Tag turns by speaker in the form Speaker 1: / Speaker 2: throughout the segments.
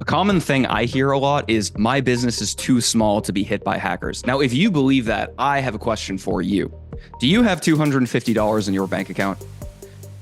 Speaker 1: A common thing I hear a lot is my business is too small to be hit by hackers. Now, if you believe that, I have a question for you. Do you have $250 in your bank account?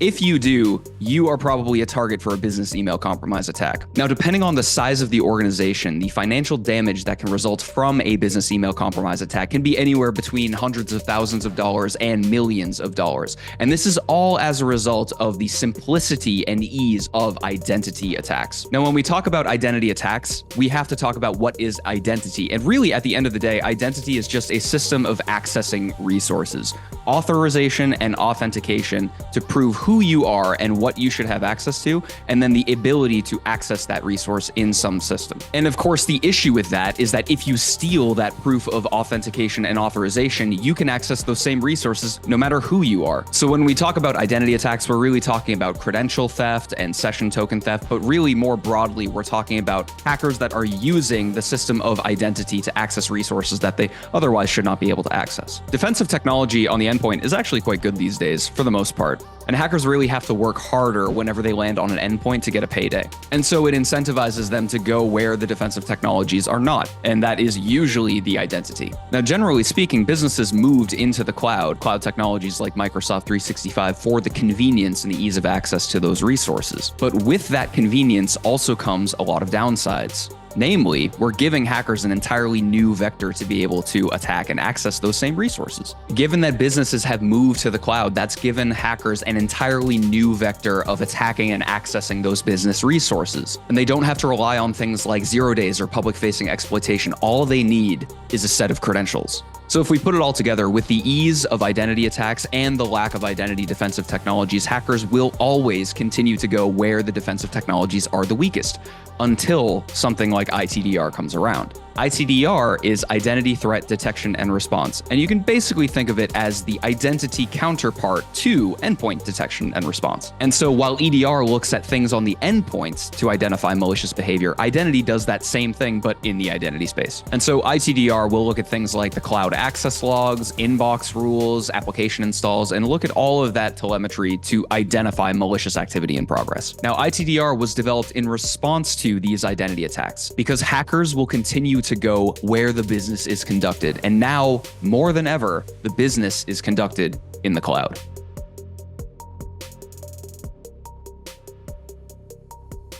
Speaker 1: If you do, you are probably a target for a business email compromise attack. Now, depending on the size of the organization, the financial damage that can result from a business email compromise attack can be anywhere between hundreds of thousands of dollars and millions of dollars. And this is all as a result of the simplicity and ease of identity attacks. Now, when we talk about identity attacks, we have to talk about what is identity. And really, at the end of the day, identity is just a system of accessing resources, authorization and authentication to prove who you are and what you should have access to, and then the ability to access that resource in some system. And of course, the issue with that is that if you steal that proof of authentication and authorization, you can access those same resources no matter who you are. So when we talk about identity attacks, we're really talking about credential theft and session token theft, but really more broadly, we're talking about hackers that are using the system of identity to access resources that they otherwise should not be able to access. Defensive technology on the endpoint is actually quite good these days, for the most part. And hackers really have to work harder whenever they land on an endpoint to get a payday. And so it incentivizes them to go where the defensive technologies are not, and that is usually the identity. Now, generally speaking, businesses moved into the cloud technologies like Microsoft 365 for the convenience and the ease of access to those resources. But with that convenience also comes a lot of downsides. Namely, we're giving hackers an entirely new vector to be able to attack and access those same resources. Given that businesses have moved to the cloud, that's given hackers an entirely new vector of attacking and accessing those business resources. And they don't have to rely on things like 0 days or public-facing exploitation. All they need is a set of credentials. So if we put it all together, with the ease of identity attacks and the lack of identity defensive technologies, hackers will always continue to go where the defensive technologies are the weakest, until something like ITDR comes around. ITDR is Identity Threat Detection and Response, and you can basically think of it as the identity counterpart to endpoint detection and response. And so while EDR looks at things on the endpoints to identify malicious behavior, identity does that same thing, but in the identity space. And so ITDR will look at things like the cloud access logs, inbox rules, application installs, and look at all of that telemetry to identify malicious activity in progress. Now, ITDR was developed in response to these identity attacks because hackers will continue to go where the business is conducted. And now, more than ever, the business is conducted in the cloud.